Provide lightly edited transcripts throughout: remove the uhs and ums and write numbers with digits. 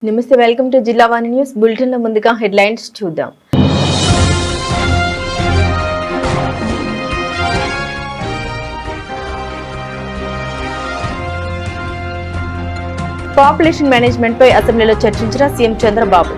నమస్తే, welcome to జిల్లా వాణి news bulletin లో ముందుగా హెడ్లైన్స్ చూద్దాం. పాపులేషన్ మేనేజ్మెంట్ పై అసెంబ్లీలో చర్చించిన సీఎం చంద్రబాబు.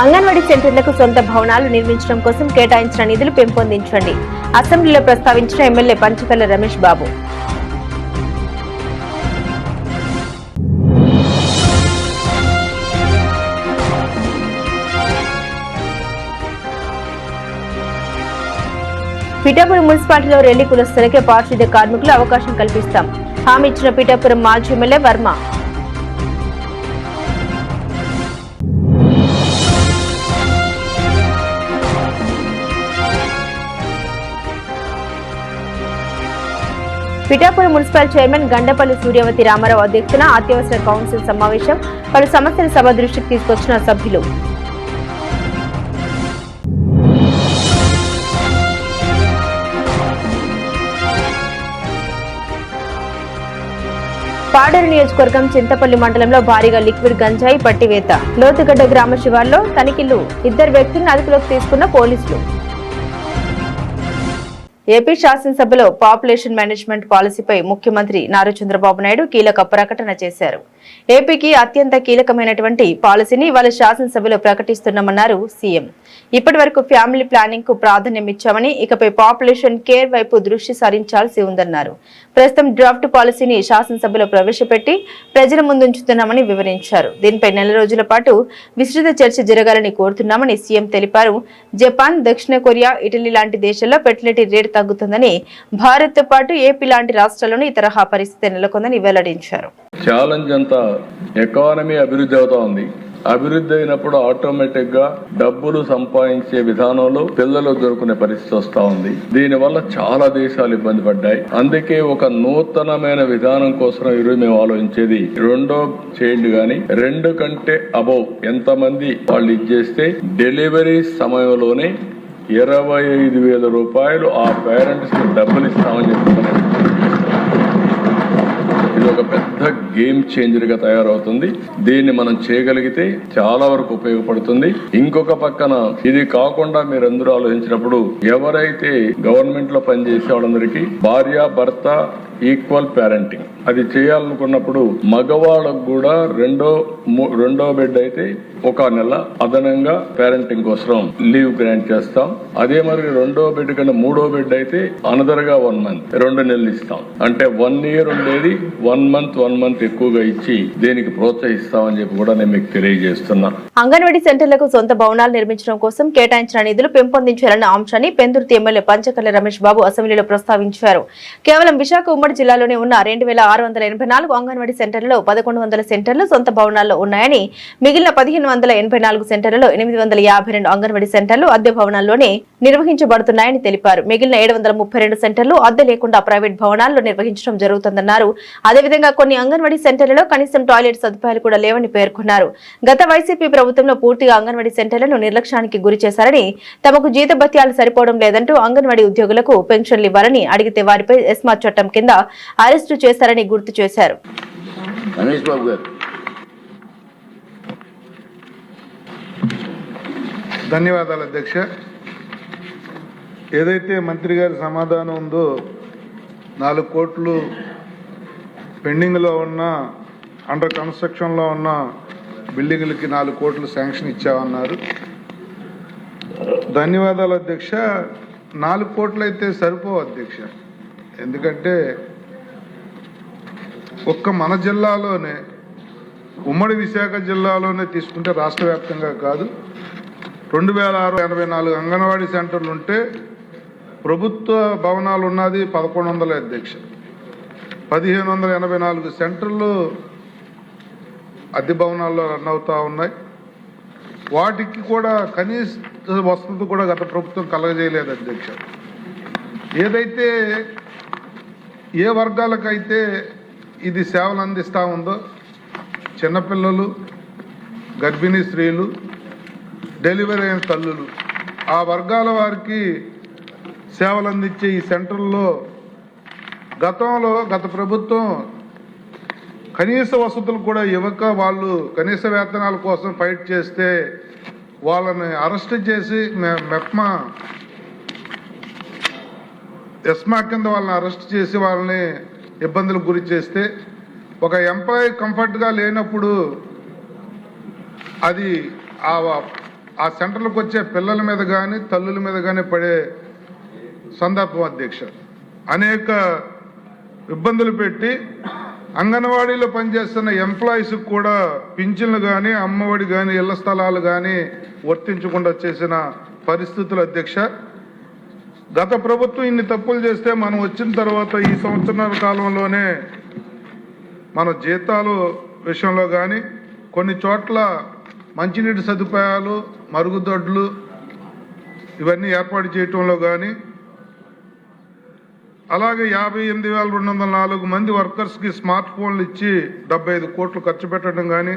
అంగన్వాడీ సెంటర్లకు సొంత భవనాలు నిర్మించడం కోసం కేటాయించిన నిధులు పెంపొందించండి. అసెంబ్లీలో ప్రస్తావించిన ఎమ్మెల్యే పంచకర్ల రమేష్ బాబు. పిఠాపురం మున్సిపాలిటీలో రెల్లి కులస్తులకే పారిశుద్ధ్య కార్మికులు అవకాశం కల్పిస్తాం. హామీ ఇచ్చిన పిఠాపురం మాజీ MLA Varma. Pithapuram municipal chairman Gandapalli Suryavathi Ramarao అధ్యక్షతన అత్యవసర కౌన్సిల్ సమావేశం. పలు సమస్యల సభ దృష్టికి తీసుకొచ్చిన సభ్యులు. పాడేరు నియోజకవర్గం చింతపల్లి మండలంలో భారీగా లిక్విడ్ గంజాయి పట్టివేత. లోతుగడ్డ గ్రామ శివార్లో తనిఖీలు. 2 వ్యక్తులను అదుపులోకి తీసుకున్న పోలీసులు. ఏపీ శాసనసభలో పాపులేషన్ మేనేజ్మెంట్ పాలసీపై ముఖ్యమంత్రి నారా చంద్రబాబు నాయుడు కీలక ప్రకటన చేశారు. ఏపీకి అత్యంత కీలకమైనటువంటి పాలసీని ఇవాళ శాసనసభలో ప్రకటిస్తున్నామన్నారు సీఎం. ఇప్పటి వరకు ఫ్యామిలీ ప్లానింగ్ కు ప్రాధాన్యం ఇచ్చామని, ఇకపై పాపులేషన్ కేర్ వైపు దృష్టి సారించాల్సి ఉందన్నారు. ప్రస్తుతం డ్రాఫ్ట్ పాలసీని శాసనసభలో ప్రవేశపెట్టి ప్రజల ముందుంచుతున్నామని వివరించారు. దీనిపై నెల రోజుల పాటు విస్తృత చర్చ జరగాలని కోరుతున్నామని సీఎం తెలిపారు. జపాన్, దక్షిణ కొరియా, ఇటలీ లాంటి దేశాల్లో ఫెర్టిలిటీ రేటు తగ్గుతుందని, భారత్ తో పాటు ఏపీ లాంటి రాష్ట్రాల్లోనూ ఈ తరహా పరిస్థితి నెలకొందని వెల్లడించారు. ఛాలెంజ్ అంతా ఎకానమీ అభివృద్ధి అవుతా ఉంది. అభివృద్ధి అయినప్పుడు ఆటోమేటిక్ గా డబ్బులు సంపాదించే విధానంలో పిల్లలు దొరుకునే పరిస్థితి వస్తా ఉంది. దీని వల్ల చాలా దేశాలు ఇబ్బంది పడ్డాయి. అందుకే ఒక నూతనమైన విధానం కోసం ఈరోజు మేము ఆలోచించేది, రెండో చైల్డ్ గాని 2 కంటే అబౌవ్ ఎంతమంది వాళ్ళు ఇచ్చేస్తే డెలివరీ సమయంలోనే 25,000 రూపాయలు ఆ పేరెంట్స్ కి డబ్బులు ఇస్తామని చెప్తున్నారు. ఇది ఒక పెద్ద గేమ్ చేంజర్ గా తయారవుతుంది. దీన్ని మనం చేయగలిగితే చాలా వరకు ఉపయోగపడుతుంది. ఇంకొక పక్కన ఇది కాకుండా మీరందరూ ఆలోచించినప్పుడు ఎవరైతే గవర్నమెంట్ లో పనిచేసే వాళ్ళందరికీ భార్య భర్త ఈక్వల్ పేరెంటింగ్ అది చేయాలనుకున్నప్పుడు మగవాళ్ళకు కూడా రెండో బిడ్డ అయితే 1 నెల అదనంగా పేరెంటింగ్ కోసం లీవ్ గ్రాంట్ చేస్తాం. అదే మరి 2వ బిడ్డ కన్నా 3వ బిడ్డ అయితే అనదర్ గా 1 మంత్ 2 నెలలు ఇస్తాం. అంటే 1 ఇయర్ ఉండేది 1 మంత్ ఎక్కువగా ఇచ్చి దీనికి ప్రోత్సహిస్తామని చెప్పి కూడా నేను మీకు తెలియజేస్తున్నా. అంగన్వాడీ సెంటర్లకు సొంత భవనాలు నిర్మించడం కోసం కేటాయించిన నిధులు పెంపొందించాలన్న అంశాన్ని పెందుర్తి ఎమ్మెల్యే పంచకర్ల రమేష్ బాబు అసెంబ్లీలో ప్రస్తావించారు. కేవలం విశాఖ ఉమ్మడి జిల్లాలోనే ఉన్న 2,684 అంగన్వాడీ సెంటర్లలో 1,100 సెంటర్లు సొంత భవనాల్లో ఉన్నాయని, మిగిలిన 1,584 సెంటర్లలో 852 అంగన్వాడీ సెంటర్లు అద్దె భవనాల్లోనే నిర్వహించబడుతున్నాయని తెలిపారు. మిగిలిన 732 సెంటర్లు అద్దె లేకుండా ప్రైవేట్ భవనాల్లో నిర్వహించడం జరుగుతుందన్నారు. అదేవిధంగా కొన్ని అంగన్వాడీ సెంటర్లలో కనీసం టాయిలెట్ సదుపాయాలు కూడా లేవని పేర్కొన్నారు. గత వైసీపీ ప్రభుత్వంలో పూర్తిగా అంగన్వాడీ సెంటర్లను నిర్లక్ష్యానికి గురి చేశారని, తమకు జీతభత్యాలు సరిపోవడం లేదంటూ అంగన్వాడీ ఉద్యోగులకు పెన్షన్లు ఇవ్వాలని అడిగితే వారిపై ఎస్మా చట్టం కింద అరెస్టు చేశారని గుర్తు చేశారు. ధన్యవాదాలు అధ్యక్ష. ఏదైతే మంత్రి గారి సమాధానం ఉందో 4 కోట్లు పెండింగ్లో ఉన్న అండర్ కన్స్ట్రక్షన్లో ఉన్న బిల్డింగ్లకి 4 కోట్లు శాంక్షన్ ఇచ్చామన్నారు. ధన్యవాదాలు అధ్యక్ష. 4 కోట్లు అయితే సరిపోవు అధ్యక్ష. ఎందుకంటే ఒక్క మన జిల్లాలోనే, ఉమ్మడి విశాఖ జిల్లాలోనే తీసుకుంటే రాష్ట్ర వ్యాప్తంగా కాదు, 2,684 అంగన్వాడీ సెంటర్లు ఉంటే ప్రభుత్వ భవనాలు ఉన్నది 1,100 అధ్యక్ష. 1,584 సెంటర్లు అద్దె భవనాల్లో రన్ అవుతూ ఉన్నాయి. వాటికి కూడా కనీస వసతులు కూడా గత ప్రభుత్వం కలగజేయలేదు అధ్యక్ష. ఏదైతే ఏ వర్గాలకైతే ఇది సేవలు అందిస్తూ ఉందో, చిన్నపిల్లలు, గర్భిణీ స్త్రీలు, డెలివరీ అయిన తల్లులు, ఆ వర్గాల వారికి సేవలు అందించే ఈ సెంటర్లో గత ప్రభుత్వం కనీస వసతులు కూడా ఇవ్వక వాళ్ళు కనీస వేతనాల కోసం ఫైట్ చేస్తే వాళ్ళని అరెస్ట్ చేసి ఎస్మా కింద వాళ్ళని అరెస్ట్ చేసి వాళ్ళని ఇబ్బందులకు గురి చేస్తే ఒక ఎంప్లాయీ కంఫర్ట్గా లేనప్పుడు అది ఆ సెంటర్లకు వచ్చే పిల్లల మీద కానీ తల్లుల మీద కానీ పడే సందర్భం అధ్యక్ష. అనేక ఇబ్బందులు పెట్టి అంగన్వాడీలో పనిచేస్తున్న ఎంప్లాయీస్కి కూడా పింఛన్లు కానీ అమ్మఒడి కానీ ఇళ్ల స్థలాలు కానీ వర్తించకుండా చేసిన పరిస్థితులు అధ్యక్ష. గత ప్రభుత్వం ఇన్ని తప్పులు చేస్తే మనం వచ్చిన తర్వాత ఈ సంవత్సరాల కాలంలోనే మన జీతాలు విషయంలో కానీ కొన్ని చోట్ల మంచినీటి సదుపాయాలు మరుగుదొడ్లు ఇవన్నీ ఏర్పాటు చేయటంలో కానీ అలాగే 58,204 మంది వర్కర్స్కి స్మార్ట్ ఫోన్లు ఇచ్చి 75 కోట్లు ఖర్చు పెట్టడం కానీ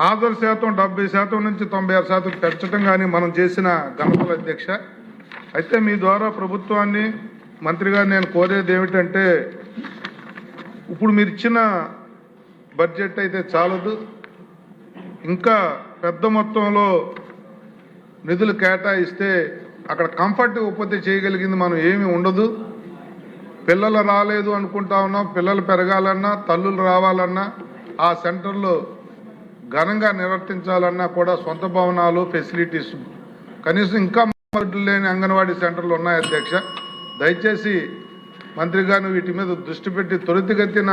హాజరు శాతం 70% నుంచి 96% పెంచడం కానీ మనం చేసిన ఘనతల అధ్యక్ష. అయితే మీ ద్వారా ప్రభుత్వాన్ని మంత్రి గారు నేను కోరేది ఏమిటంటే ఇప్పుడు మీరు ఇచ్చిన బడ్జెట్ అయితే చాలదు, ఇంకా పెద్ద మొత్తంలో నిధులు కేటాయిస్తే అక్కడ కంఫర్ట్ ఉత్పత్తి చేయగలిగింది మనం ఏమీ ఉండదు. పిల్లలు రాలేదు అనుకుంటా ఉన్నాం, పిల్లలు పెరగాలన్నా తల్లులు రావాలన్నా ఆ సెంటర్లో ఘనంగా నిర్వర్తించాలన్నా కూడా సొంత భవనాలు ఫెసిలిటీస్ కనీసం ఇంకా లేని అంగన్వాడీ సెంటర్లు ఉన్నాయి అధ్యక్ష. దయచేసి మంత్రి గారు వీటి మీద దృష్టి పెట్టి త్వరితగతిన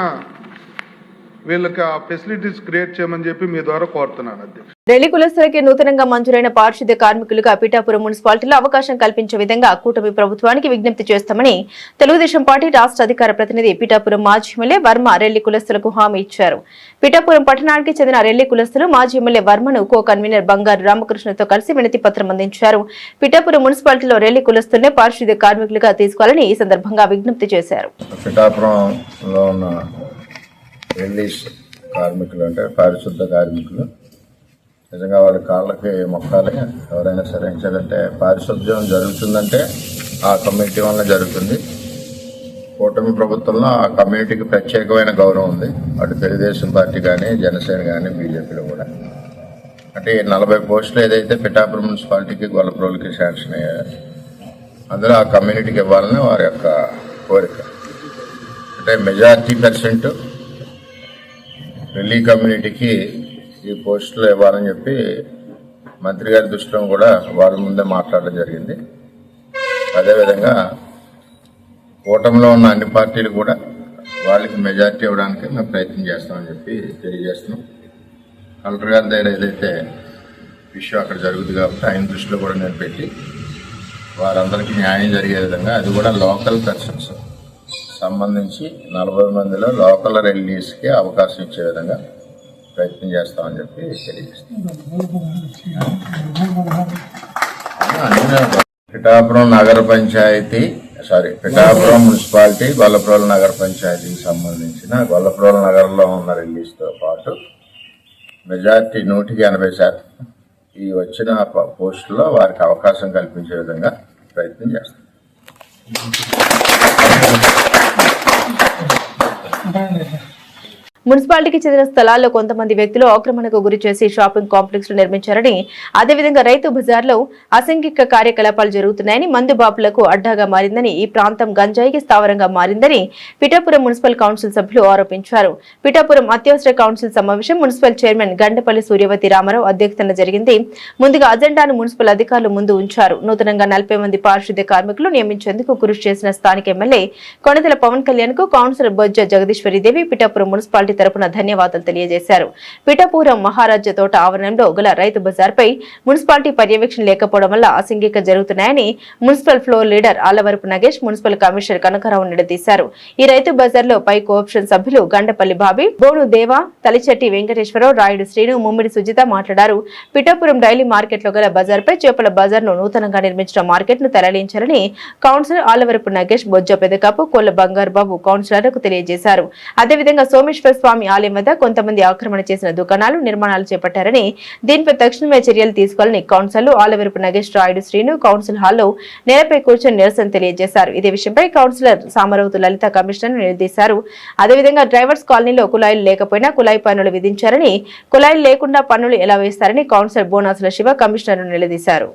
వీళ్ళకి ఆ ఫెసిలిటీస్ క్రియేట్ చేయమని చెప్పి మీ ద్వారా కోరుతున్నాను అధ్యక్ష. రెల్లి కులస్తులకి నూతనంగా మంజూరైన పారిశుద్ధ్య కార్మికులుగా పిఠాపురం మున్సిపాలిటీలో అవకాశం కల్పించే విధంగా కూటమి ప్రభుత్వానికి విజ్ఞప్తి చేస్తామని తెలుగుదేశం పార్టీ రాష్ట్ర అధికార ప్రతినిధి పిఠాపురం మాజీ ఎమ్మెల్యే వర్మ రెల్లి కులస్తులకు హామీ ఇచ్చారు. పిఠాపురం పట్టణానికి చెందిన రెల్లి కులస్తులు మాజీ ఎమ్మెల్యే వర్మను కో కన్వీనర్ బంగారు రామకృష్ణతో కలిసి వినతి పత్రం అందించారు. పిఠాపురం మున్సిపాలిటీలో రెల్లి కులస్తులనే పారిశుద్ధ్య కార్మికులుగా తీసుకోవాలని ఈ సందర్భంగా విజ్ఞప్తి చేశారు. రిలీజ్ కార్మికులు అంటే పారిశుద్ధ కార్మికులు నిజంగా వాళ్ళ కాళ్ళకి మొక్కాలి. ఎవరైనా సరే ఏంటంటే పారిశుద్ధ్యం జరుగుతుందంటే ఆ కమ్యూనిటీ వల్ల జరుగుతుంది. కూటమి ప్రభుత్వంలో ఆ కమ్యూనిటీకి ప్రత్యేకమైన గౌరవం ఉంది. అటు తెలుగుదేశం పార్టీ కానీ జనసేన కానీ బీజేపీలో కూడా. అంటే 40 పోస్టులు ఏదైతే పిఠాపురం మున్సిపాలిటీకి గొల్లప్రోలుకి శాంక్షన్ అయ్యాయో అందులో ఆ కమ్యూనిటీకి ఇవ్వాలని వారి యొక్క కోరిక. అంటే మెజారిటీ % రెల్లి కమ్యూనిటీకి ఈ పోస్టులు ఇవ్వాలని చెప్పి మంత్రి గారి దృష్టిలో కూడా వాళ్ళ ముందే మాట్లాడడం జరిగింది. అదేవిధంగా కూటమిలో ఉన్న అన్ని పార్టీలు కూడా వాళ్ళకి మెజారిటీ ఇవ్వడానికి మేము ప్రయత్నం చేస్తామని చెప్పి తెలియజేస్తున్నాం. కలెక్టర్ గారి దగ్గర ఏదైతే విషయం అక్కడ జరుగుతుంది కాబట్టి ఆయన దృష్టిలో కూడా నేను పెట్టి వారందరికీ న్యాయం జరిగే విధంగా అది కూడా లోకల్ పర్సన్స్ సంబంధించి 40 మందిలో లోకల్ రెల్లీస్కి అవకాశం ఇచ్చే విధంగా ప్రయత్నం చేస్తామని చెప్పి తెలియజేస్తాం. పిఠాపురం నగర పంచాయతీ పిఠాపురం మున్సిపాలిటీ గొల్లప్రోలు నగర పంచాయతీకి సంబంధించిన గొల్లప్రోలు నగరంలో ఉన్న రెల్లీస్తో పాటు మెజార్టీ 180% ఈ వచ్చిన పోస్టులో వారికి అవకాశం కల్పించే విధంగా ప్రయత్నం చేస్తాం. మున్సిపాలిటీకి చెందిన స్థలాల్లో కొంతమంది వ్యక్తులు ఆక్రమణకు గురి చేసి షాపింగ్ కాంప్లెక్స్ నిర్మించారని, అదేవిధంగా రైతు బజార్లో అసాంఘిక కార్యకలాపాలు జరుగుతున్నాయని, మందు బాపులకు అడ్డాగా మారిందని, ఈ ప్రాంతం గంజాయికి స్థావరంగా మారిందని పిఠాపురం మున్సిపల్ కౌన్సిల్ సభ్యులు ఆరోపించారు. పిఠాపురం అత్యవసర కౌన్సిల్ సమావేశం మున్సిపల్ చైర్మన్ గండపల్లి సూర్యవతి రామారావు అధ్యక్షతన జరిగింది. ముందుగా అజెండాను మున్సిపల్ అధికారులు ముందు ఉంచారు. నూతనంగా 40 మంది పారిశుద్ధ్య కార్మికులు నియమించేందుకు కృషి చేసిన స్థానిక ఎమ్మెల్యే కొణిదెల పవన్ కళ్యాణ్ కు కౌన్సిలర్ బొజ్జ జగదీశ్వరిదేవి పిఠాపురం మున్సిపాలిటీ తరపున ధన్యవాదాలు తెలియజేశారు. పిఠాపురం మహారాజ తోట ఆవరణంలో గల రైతు బజార్పై మున్సిపాలిటీ పర్యవేక్షణ లేకపోవడం వల్ల అసాంఘిక జరుగుతున్నాయని municipal floor leader Alavarapu Nagesh, municipal commissioner Kanakarao నిలదీశారు. ఈ రైతు బజార్లో పై కోఆప్షన్ సభ్యులు గండపల్లి బాబీ, బోను దేవా, తలిచెట్టి వెంకటేశ్వరరావు, రాయుడు శ్రీను, ముమ్మిడి సుజిత మాట్లాడారు. పిఠాపురం డైలీ మార్కెట్ లో గల బజార్పై చేపల బజార్ ను నూతనంగా నిర్మించిన మార్కెట్ ను తరలించారని కౌన్సిలర్ ఆలవరపు నగేష్, బొజ్జ పెదకాపు, కోళ్ల బంగారు బాబు కౌన్సిలర్లకు తెలియజేశారు. అదేవిధంగా సోమేశ్వర్ స్వామి ఆలయం వద్ద కొంతమంది ఆక్రమణ చేసిన దుకాణాలు నిర్మాణాలు చేపట్టారని, దీనిపై తక్షణమే చర్యలు తీసుకోవాలని కౌన్సిలర్లు ఆలవరపు నగేష్, రాయుడు శ్రీను కౌన్సిల్ హాల్లో నేలపై కూర్చొని నిరసన తెలియజేశారు. ఇదే విషయంపై కౌన్సిలర్ సామరవతు లలిత కమిషనర్ నిలదీశారు. అదేవిధంగా డ్రైవర్స్ కాలనీలో కుళాయిలు లేకపోయినా కుళాయి పన్నులు విధించారని, కుళాయిలు లేకుండా పన్నులు ఎలా వేస్తారని కౌన్సిలర్ బోనాసుల శివ కమిషనర్ నిలదీశారు.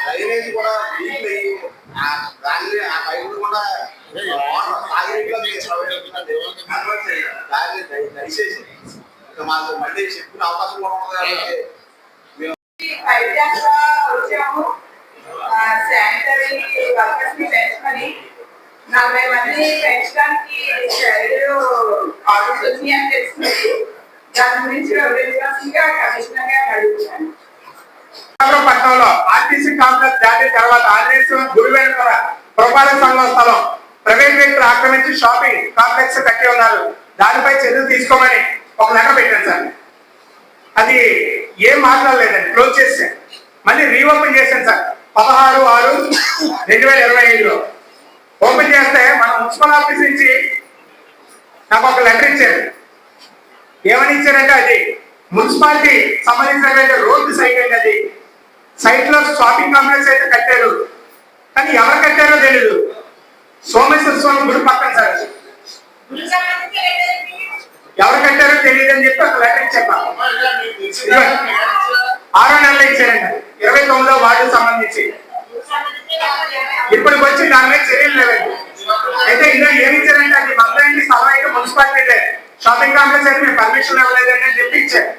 డ్రైనేజ్ కూడా దాన్ని ఆ పైపులు కూడా దయచేసి మాకు మళ్ళీ చెప్పుకునే అవకాశం కూడా ఉంది కాబట్టి వచ్చాము. శానిటరీ వర్కర్స్ ని పెంచుకొని 40 మంది పెంచడానికి ఆర్డర్స్ అని తెలుస్తుంది. దాని గురించి వివరించాల్సిందిగా కమిషనర్ గారు అడుగుతున్నాను. పట్టణంలో ఆర్టీసీ కాంప్లెక్స్ దాటిన తర్వాత ఆంజనేయ గురువేల పురపాలక సంఘం స్థలం ప్రైవేట్ వ్యక్తులు ఆక్రమించి షాపింగ్ కాంప్లెక్స్ కట్టి ఉన్నారు. దానిపై చర్యలు తీసుకోమని ఒక లెటర్ పెట్టాను సార్. అది ఏం మాట్లాడలేదండి, క్లోజ్ చేసాను. మళ్ళీ రీఓపెన్ చేశాను సార్ 16/6/2025లో. ఓపెన్ చేస్తే మన మున్సిపల్ ఆఫీస్ నుంచి నాకు ఒక లెటర్ ఇచ్చారు. ఏమని ఇచ్చారంటే అది మున్సిపాలిటీ సంబంధించినటువంటి రోడ్డు సైట్ అండి. అది సైట్ లో షాపింగ్ కాంప్లెక్స్ అయితే కట్టారు, కానీ ఎవరు కట్టారో తెలీదు. సోమేశ్వర స్వామి గుడి పక్కన సార్. ఎవరు కట్టారో తెలియదు అని చెప్పి ఒక లెటర్ ఇచ్చారు. 6వ నెలలో ఇచ్చారండి, 29వ వార్డుకు సంబంధించి. ఇప్పటికి వచ్చి దాని మీద చర్యలు లేవండి. అయితే ఇందులో ఏమి ఇచ్చారంటే అది మొత్తం స్థలం అయితే మున్సిపాలిటీ షాపింగ్ కాంప్లెక్స్ అయితే మేము పర్మిషన్ ఇవ్వలేదని అని చెప్పి ఇచ్చారు.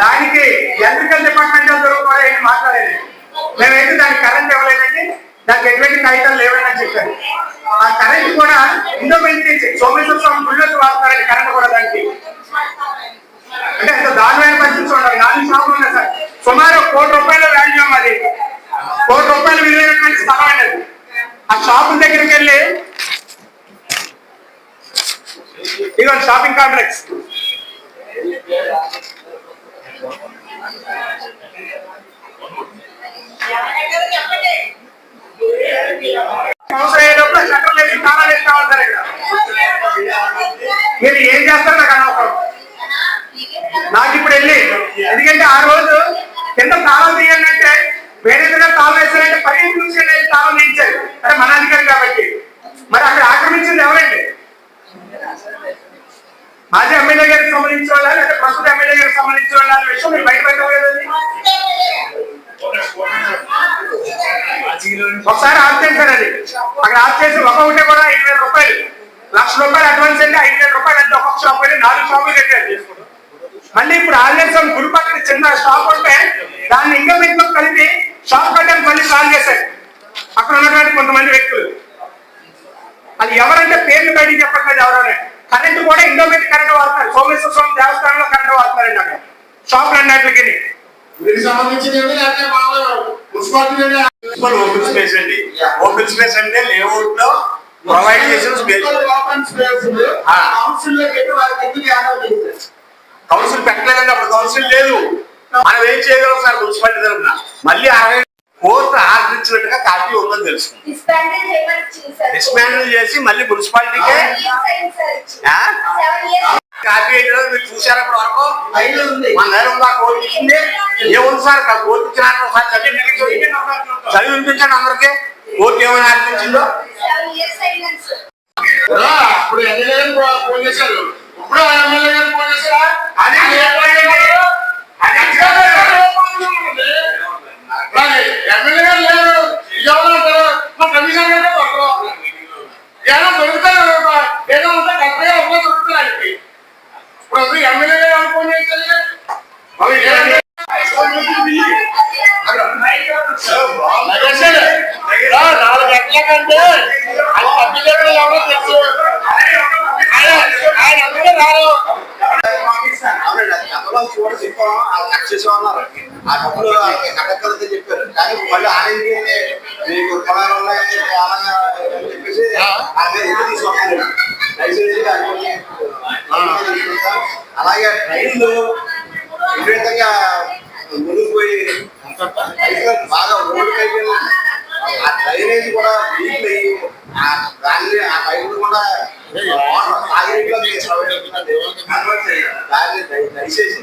దానికి ఎలక్ట్రికల్ డిపార్ట్మెంట్ కూడా ఏంటి మాట్లాడలేదు. మేమైతే దానికి కరెంట్ ఇవ్వలేదండి, దానికి ఎటువంటి కాగితాలు లేవని చెప్పారు. ఆ కరెంట్ కూడా ఇందో పెంచి సోమేశ్వర స్వామి గుళ్ళకి వాడతారండి కరెంట్ కూడా దానికి. అంటే అంత దారుణమైన పరిస్థితి చూడాలి. 4 షాపులు ఉన్నాయి సార్. సుమారు ₹1 కోటి వాల్యూ అది. ₹1 కోటి విలువైనటువంటి స్థలం అండి. ఆ షాపుల దగ్గరికి వెళ్ళి ఇదిగో షాపింగ్ కాంప్లెక్స్ మీరు ఏం చేస్తారు నాకు అనవసరం. నాకు ఇప్పుడు వెళ్ళి ఎందుకంటే ఆ రోజు కింద తాళం తీయండి అంటే వేరేగా తాళం వేస్తారంటే 15 నుంచి తాళం తీయించారు. అదే మన అధికారి కాబట్టి. మరి అక్కడ ఆక్రమించింది ఎవరండి? మాజీ ఎమ్మెల్యే గారికి సంబంధించిన వాళ్ళ లేదా ప్రస్తుత ఎమ్మెల్యే గారికి సంబంధించిన వాళ్ళ అనే విషయం మీరు బయట పెట్టలేదండి. ఒకసారి ఆఫ్ చేశారు. అది అక్కడ ఆఫ్ చేసి ఒక్కొక్కటి కూడా ₹5,000, ₹1,00,000 అడ్వాన్స్ అంటే ₹5,000 అంటే ఒక్కొక్క షాప్ అయితే 4 షాపులు కట్టారు. మళ్ళీ ఇప్పుడు ఆల్రెడీ గుడి పక్కన చిన్న షాప్ ఉంటే దాన్ని ఇంకా పెట్టి కలిపి షాప్ కట్టడానికి మళ్ళీ ప్లాన్ చేశారు అక్కడ ఉన్నటువంటి కొంతమంది వ్యక్తులు. అది ఎవరంటే పేర్లు బయటికి చెప్పట్లేదు ఎవరైనా. కరెంట్ కూడా ఇండోమేటిక్ కరెంట్ వాడుతున్నారు. సోమేశ్వర స్వామి దేవస్థానంలో కరెంట్ వాడుతున్నారండి అక్కడ షాపులు అన్నిటికి. వీరికి సంబంధించి ఓపెన్ స్పేస్ అండి. ఓపెన్ స్పేస్ అంటే లేఅవుట్ లో ప్రొవైడ్ చేసిన స్పేస్. కౌన్సిల్ పెట్టలేదండి, అప్పుడు కౌన్సిల్ లేదు. మనం ఏం చేయగలం సార్ మున్సిపాలిటీ తరఫున? మళ్ళీ కోర్టు ఆర్డర్ ఇచ్చినట్టుగా కాపీ ఉందని తెలుసు. డిస్మాండిల్ చేసి మళ్ళీ మున్సిపాలిటీకే కాపీ అయితే మీరు చూసారు. అప్పటి వరకు మన దగ్గర ఉందా కోర్టు ఇచ్చింది? ఏముంది సార్ కోర్టు ఇచ్చిన చదివి వినిపించండి అందరికీ. కోర్టు ఏమైనా ఆర్పించిందో ఇప్పుడు ఎమ్మెల్యే గారు ఫోన్ చేశారు. ఇప్పుడు ఎమ్మెల్యే గారు ఫోన్ చేశారా? అది ఎమ్మెల్యే గారు లేరు, మా కమిషనర్ గారు ఏదో దొరుకుతారు, ఏదో ఉంటే కరెక్ట్గా దొరుకుతారు. ఇప్పుడు ఎమ్మెల్యే గారు ఫోన్ చేశారు. ఎట్లాగంటే అది పబ్లిక్ ఎవరో తెలుసు ఆయన అందుకే రారు. అవునండి, అది గతంలో చూడ చెప్పాము, వాళ్ళు కట్ చేసేమన్నారు. ఆ డబ్బులు కట్టక్కలతో చెప్పారు, కానీ మళ్ళీ ఆనంది మీకు పొలాలు ఉన్నాయి అని చెప్పేసి అదే ఎందుకు తీసుకొస్తాను అలాగే ట్రైన్లు విపరీతంగా మునిగిపోయి బాగా ఓడిపోయి ఆ డ్రైనేజ్ కూడా వీక్ అయ్యి దాన్ని ఆ పైపులు కూడా దాన్ని దయచేసి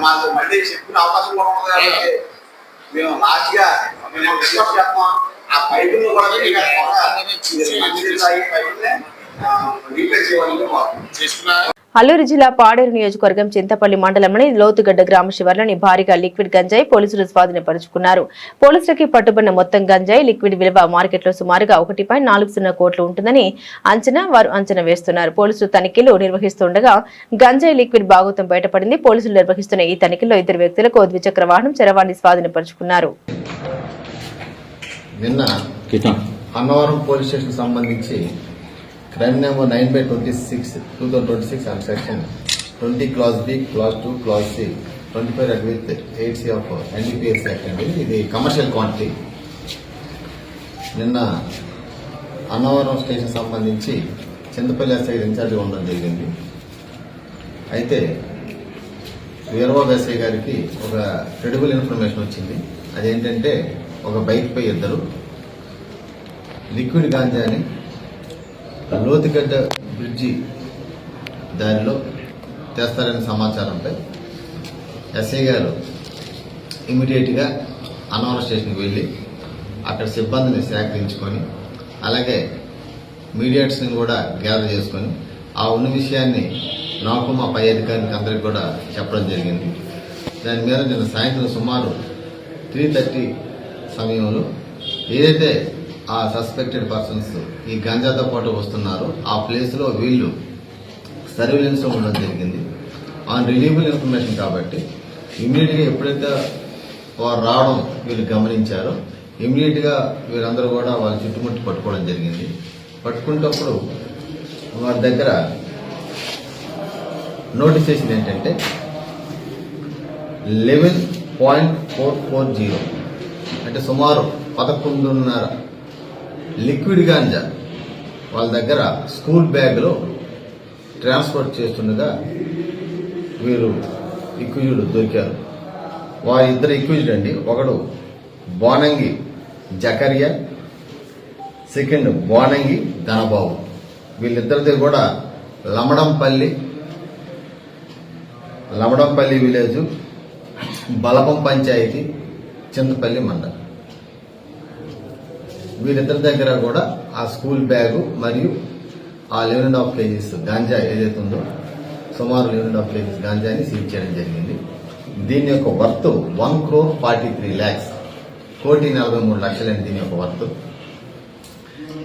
మాకు మళ్ళీ చెప్పిన అవకాశం కూడా ఉంది కాబట్టి మేము లాస్ట్ గా మేము డిస్కస్ చేస్తాం. ఆ పైపులను కూడా రీప్లేస్ చేయాలని చేస్తున్నా. అల్లూరు జిల్లా పాడేరు నియోజకవర్గం చింతపల్లి మండలంలోని లోతుగడ్డ గ్రామ శివార్లోని భారీగా లిక్విడ్ గంజాయి పోలీసులు స్వాధీనపరుచుకున్నారు. పోలీసులకి పట్టుబడిన మొత్తం గంజాయి లిక్విడ్ విలువ మార్కెట్లో సుమారుగా 1.40 కోట్లు ఉంటుందని వారు అంచనా వేస్తున్నారు. పోలీసులు తనిఖీలు నిర్వహిస్తుండగా గంజాయి లిక్విడ్ భాగోతం బయటపడింది. పోలీసులు నిర్వహిస్తున్న ఈ తనిఖీల్లో 2 వ్యక్తులకు ద్విచక్ర వాహనం చరవాణి స్వాధీనపరుచుకున్నారు. నిన్న అన్నవరం పోలీస్ స్టేషన్ సంబంధించి crime number 9/26/2026 and section 20 clause B, clause 2, clause C, 25 with 8C of NDPS Act అండి. ఇది కమర్షియల్ క్వాంటిటీ. నిన్న అన్నవరం స్టేషన్ సంబంధించి చింతపల్లి ఎస్ఐ ఇన్ఛార్జిగా ఉండడం జరిగింది. అయితే వీరబాబు ఎస్ఐ గారికి ఒక క్రెడిబుల్ ఇన్ఫర్మేషన్ వచ్చింది. అదేంటంటే ఒక బైక్ పై 2 లిక్విడ్ గాంజాని లోతుగడ్డ బ్రిడ్జి దారిలో తెస్తారనే సమాచారంపై ఎస్ఐ గారు ఇమీడియట్గా అన్నవరం స్టేషన్కి వెళ్ళి అక్కడ సిబ్బందిని సేకరించుకొని అలాగే మీడియేట్స్ని కూడా గ్యాదర్ చేసుకొని ఆ ఉన్న విషయాన్ని నాకు మా పై అధికారికి అందరికి కూడా చెప్పడం జరిగింది. దాని మీద నిన్న సాయంత్రం సుమారు 3:30 సమయంలో ఏదైతే ఆ సస్పెక్టెడ్ పర్సన్స్ ఈ గంజాతో పాటు వస్తున్నారో ఆ ప్లేస్ లో వీళ్ళు సర్వేలెన్స్ లో ఉండడం జరిగింది. ఆన్ రిలీవబుల్ ఇన్ఫర్మేషన్ కాబట్టి ఇమ్మీడియట్ గా ఎప్పుడైతే వారు రావడం వీళ్ళు గమనించారో ఇమ్మీడియట్ గా వీరందరూ కూడా వాళ్ళ చుట్టుముట్టి పట్టుకోవడం జరిగింది. పట్టుకునేటప్పుడు వారి దగ్గర నోటీస్ చేసింది ఏంటంటే 11.440 అంటే సుమారు 11.5 లిక్విడ్ గాంజా వాళ్ళ దగ్గర స్కూల్ బ్యాగ్లో ట్రాన్స్పోర్ట్ చేస్తుండగా వీరు ఇక్విజుడు దొరికారు. వారి 2 ఇక్విజుడు అండి. ఒకడు బోనంగి జకరియా, సెకండ్ బోనంగి ధనబాబు. వీళ్ళిద్దరిది కూడా లమడంపల్లి విలేజ్, బలపం పంచాయతీ, చింతపల్లి మండలం. వీరిద్దరి దగ్గర కూడా ఆ స్కూల్ బ్యాగు మరియు ఆ 11.5 kgs గాంజా ఏదైతే ఉందో సుమారు 11.5 kgs గాంజాని సీజ్ చేయడం జరిగింది. దీని యొక్క వర్త్ 1,43,00,000 1,43,00,000 దీని యొక్క వర్త్.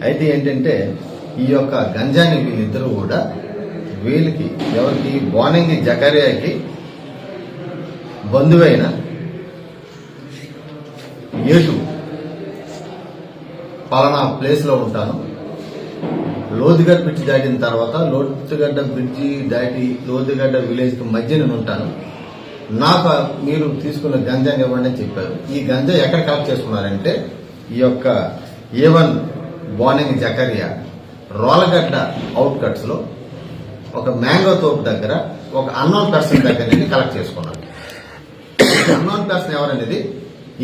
అయితే ఏంటంటే ఈ యొక్క గంజాని వీళ్ళిద్దరూ కూడా వీళ్ళకి ఎవరికి బోనంగి జకరియాకి బంధువైన ఏటు పలానా ప్లేస్ లో ఉంటాను, లోతుగడ్డ బ్రిడ్జి దాటిన తర్వాత లోతుగడ్డ బ్రిడ్జి దాటి లోతుగడ్డ విలేజ్ కి మధ్య నేను ఉంటాను, నాకు మీరు తీసుకున్న గంజాని ఇవ్వండి అని చెప్పారు. ఈ గంజా ఎక్కడ కలెక్ట్ చేసుకున్నారంటే ఈ యొక్క A1 Bonangi Zakaria Rolagadda outskirts లో ఒక మ్యాంగో తోపు దగ్గర ఒక అన్నోన్ పర్సన్ దగ్గర నుంచి కలెక్ట్ చేసుకున్నారు. అన్నోన్ పర్సన్ ఎవరనేది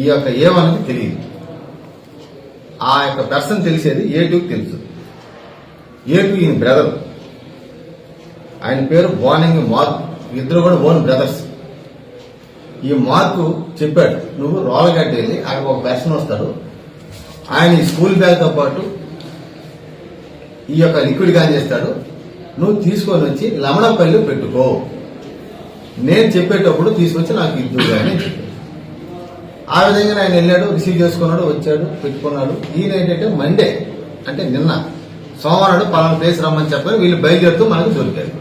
ఈ యొక్క A1కి తెలియదు. ఆ యొక్క పర్సన్ తెలిసేది A2కి తెలుసు. A2 ఈయన బ్రదర్, ఆయన పేరు బోనంగి మార్క్. ఇద్దరు కూడా ఓన్ బ్రదర్స్. ఈ మార్కు చెప్పాడు, నువ్వు రోలగడ్డ వెళ్ళి అక్కడ ఒక పర్సన్ వస్తాడు, ఆయన ఈ స్కూల్ బ్యాగ్ తో పాటు ఈ యొక్క లిక్విడ్ గాని చేస్తాడు, నువ్వు తీసుకొని వచ్చి లమణపల్లి పెట్టుకో, నేను చెప్పేటప్పుడు తీసుకొచ్చి నాకు ఇద్దు అని చెప్పాడు. ఆ విధంగా ఆయన వెళ్ళాడు, రిసీవ్ చేసుకున్నాడు, వచ్చాడు, పెట్టుకున్నాడు. ఈయన ఏంటంటే మండే అంటే నిన్న సోమవారం పలానా ప్లేస్ రమ్మని చెప్పని వీళ్ళు బయలుదేరుతూ మనకు దొరికారు.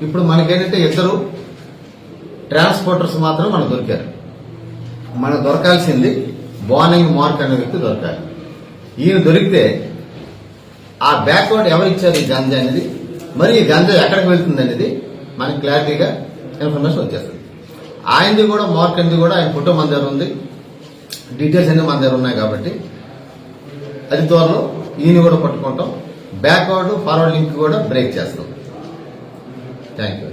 ఇప్పుడు మనకేంటంటే 2 ట్రాన్స్పోర్టర్స్ మాత్రం మనకు దొరికారు. మనకు దొరకాల్సింది బోనంగి మార్క్ అనే వ్యక్తి దొరకాలి. ఈయన దొరికితే ఆ బ్యాక్వర్డ్ ఎవరు ఇచ్చారు ఈ గంజా అనేది, మరి ఈ గంజా ఎక్కడికి వెళ్తుంది అనేది మనకి క్లారిటీగా ఇన్ఫర్మేషన్ వచ్చేస్తుంది. ఆయనది కూడా మార్కెట్ది కూడా ఆయన ఫోటో మన దగ్గర ఉంది, డీటెయిల్స్ అన్ని మన దగ్గర ఉన్నాయి. కాబట్టి అది త్వరలో ఈయన కూడా పట్టుకుంటాం, బ్యాక్వర్డ్ ఫార్వర్డ్ లింక్ కూడా బ్రేక్ చేస్తాం. Thank you.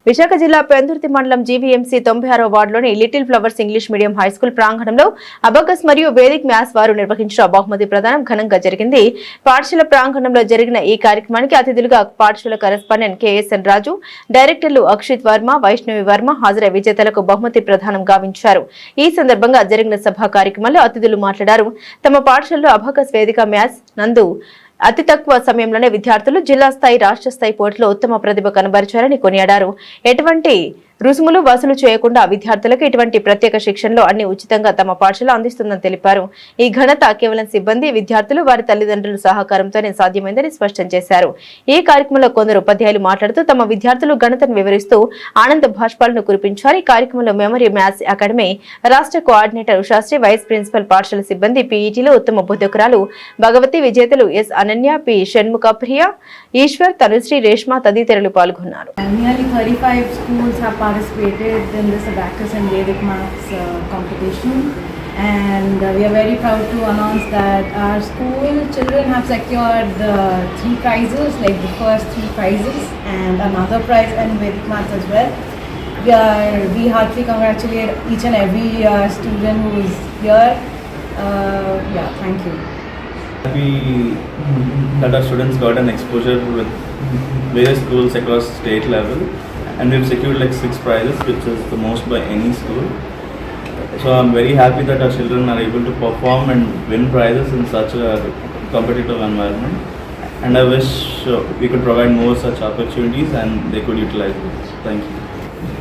విశాఖ జిల్లా పెందుర్తి మండలం జీవీఎంసీ 96వ వార్డులోని little flowers English medium high school ప్రాంగణంలో అబకస్ మరియు వేదిక్ మ్యాథ్స్ వారు నిర్వహించిన బహుమతి ప్రదానం ఘనంగా జరిగింది. పాఠశాల ప్రాంగణంలో జరిగిన ఈ కార్యక్రమానికి అతిథులుగా పాఠశాల కరెస్పాండెంట్ కేఎస్ఎన్ రాజు, డైరెక్టర్లు అక్షిత్ వర్మ, వైష్ణవి వర్మ హాజరై విజేతలకు బహుమతి ప్రదానం గావించారు. ఈ సందర్భంగా జరిగిన సభా కార్యక్రమంలో అతిథులు మాట్లాడారు. తమ పాఠశాలలో అబకస్ వేదిక మ్యాథ్స్ నందు అతి తక్కువ సమయంలోనే విద్యార్థులు జిల్లా స్థాయి, రాష్ట్ర స్థాయి పోటీలో ఉత్తమ ప్రతిభ కనబరిచారని కొనియాడారు. ఎటువంటి రుసుములు వసూలు చేయకుండా విద్యార్థులకు ఇటువంటి ప్రత్యేక శిక్షణలో అన్ని ఉచితంగా తమ పాఠశాల అందిస్తుందని తెలిపారు. ఈ ఘనత కేవలం సిబ్బంది, విద్యార్థులు, వారి తల్లిదండ్రుల సహకారంతోనే సాధ్యమైందని స్పష్టం చేశారు. ఈ కార్యక్రమంలో కొందరు ఉపాధ్యాయులు మాట్లాడుతూ తమ విద్యార్థులు ఘనతను వివరిస్తూ ఆనంద భాష్పాలను కురిపించారు. ఈ కార్యక్రమంలో మెమరీ మ్యాథ్స్ అకాడమీ రాష్ట్ర కోఆర్డినేటర్ ఉషాశ్రీ, వైస్ ప్రిన్సిపల్ పాఠశాల సిబ్బంది, పీఈటీలు, ఉత్తమ బోధకురాలు భగవతి, విజేతలు ఎస్ అనన్య, పి షణ్ముఖ ప్రియ, ఈశ్వర్, తనుశ్రీ, రేష్మ తదితరులు పాల్గొన్నారు. Nearly 35 schools have participated in this Abacus and Vedic Maths competition, and we are very proud to announce that our school children have secured 3 prizes, like the first 3 prizes and another prize in Vedic Maths as well. We heartily congratulate each and every student who is here. Thank you. Happy that our students got an exposure with various schools across state level, and we've secured like 6 prizes, which is the most by any school. So I'm very happy that our children are able to perform and win prizes in such a competitive environment, and I wish we could provide more such opportunities and they could utilize it. Thank you.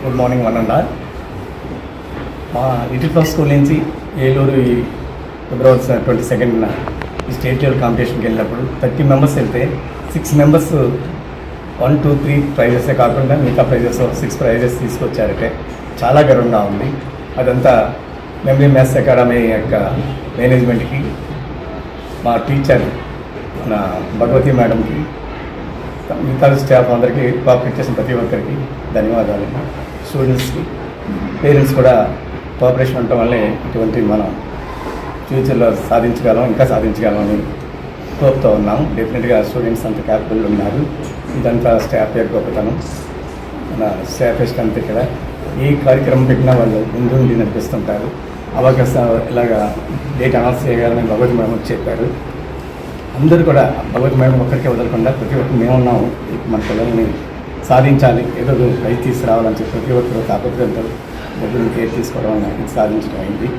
Good morning one and all. Little Flower School నుంచి ఏలూరు ఫిబ్రవరి 22nd ఈ state level కాంపిటీషన్కి వెళ్ళినప్పుడు 30 members వెళ్తే 6 members 1, 2, 3 ప్రైజెసే కాకుండా మిగతా prices 6 prices తీసుకొచ్చారంటే చాలా గర్వంగా ఉంది. అదంతా మెమరీ మ్యాథ్స్ అకాడమీ యొక్క మేనేజ్మెంట్కి, మా టీచర్ మన భగవతి మేడంకి, మిగతా స్టాఫ్ అందరికీ కోఆపరేట్ చేసిన ప్రతి ఒక్కరికి ధన్యవాదాలు. స్టూడెంట్స్కి, పేరెంట్స్ కూడా కోఆపరేషన్ ఉండటం వల్లే ఇటువంటి మనం ఫ్యూచర్లో సాధించగలం, ఇంకా సాధించగలం అని కోరుతూ ఉన్నాము. డెఫినెట్గా స్టూడెంట్స్ అంత క్యాపబుల్ ఉన్నారు. ఇదంతా స్టాఫ్ యొక్క గొప్పతనం. మన స్టాఫ్ అంతా ఇక్కడ ఏ కార్యక్రమం పెట్టినా వాళ్ళు ముందుండి నడిపిస్తుంటారు. అవకాశ ఇలాగా డేట్ అనౌన్స్ చేయగలని భగవతి మేడం చెప్పారు. అందరూ కూడా భగవతి మేడం ఒక్కడికే వదలకుండా ప్రతి ఒక్కరు మేమున్నాము, మన పిల్లల్ని సాధించాలి, ఏదో పైకి తీసుకురావాలని చెప్పి ప్రతి ఒక్కరు కాకపోతే డబ్బులు కేర్ తీసుకోవడం అనేది సాధించడం అయింది.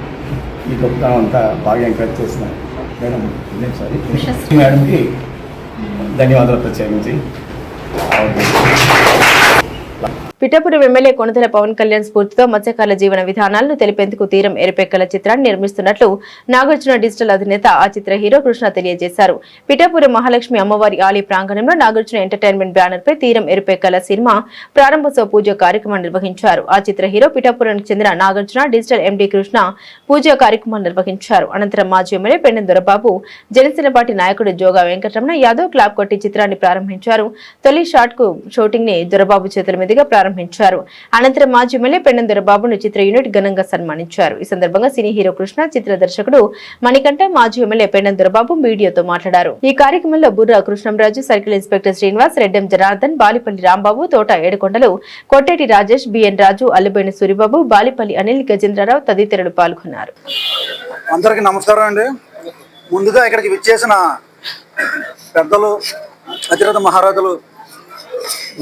ఈ గొప్పతనం అంతా బాగా ఎంకరేజ్ చేసిన మేడంకి ధన్యవాదాలు ప్రత్యేకించి. పిఠాపురం ఎమ్మెల్యే కొణిదెల పవన్ కళ్యాణ్ స్ఫూర్తితో మత్స్యకారుల జీవన విధానాలను తెలిపేందుకు తీరం ఎరుపెక్కల చిత్రాన్ని నిర్మిస్తున్నట్లు నాగార్జున డిజిటల్ అధినేత ఆ చిత్ర హీరో కృష్ణ తెలియజేశారు. పిఠాపురం మహాలక్ష్మి అమ్మవారి ఆలయ ప్రాంగణంలో నాగార్జున ఎంటర్టైన్మెంట్ బ్యానర్ పై తీరం ఎరుపెక్కల సినిమా ప్రారంభోత్సవ పూజ కార్యక్రమాన్ని నిర్వహించారు. ఆ చిత్ర హీరో పిఠాపురానికి చెందిన నాగార్జున డిజిటల్ ఎండీ కృష్ణ పూజా కార్యక్రమాన్ని నిర్వహించారు. అనంతరం మాజీ ఎమ్మెల్యే పెండెం దొరబాబు, జనసేన పార్టీ నాయకుడు జోగా వెంకటరమణ యాదవ్ క్లాప్ కొట్టి చిత్రాన్ని ప్రారంభించారు. తొలి షాట్ కు షూటింగ్ ని దొరబాబు చేతుల మీదుగా ప్రారంభించారు. అనంతరం మాజీ ఎమ్మెల్యే పెండెం దొరబాబును చిత్ర యూనిట్ ఘనంగా సన్మానించారు. ఈ సందర్భంగా సినీ హీరో కృష్ణ, చిత్ర దర్శకుడు మణికంఠ, మాజీ ఎమ్మెల్యే పెండెం దొరబాబు మీడియాతో మాట్లాడారు. ఈ కార్యక్రమంలో బుర్రా కృష్ణంరాజు, సర్కిల్ ఇన్స్పెక్టర్ శ్రీనివాస్, రెడ్డెం జనార్దన్, బాలిపల్లి రాంబాబు, తోట ఏడుకొండలు, కొట్టేటి రాజేష్, బిఎన్ రాజు, అల్లుబైన సూరిబాబు, బాలిపల్లి అనిల్, గజేంద్రరావు తదితరులు పాల్గొన్నారు. అందరికీ నమస్కారం అండి. ముందుగా ఇక్కడికి విచ్చేసిన పెద్దలు, అతిరథ మహారాజులు,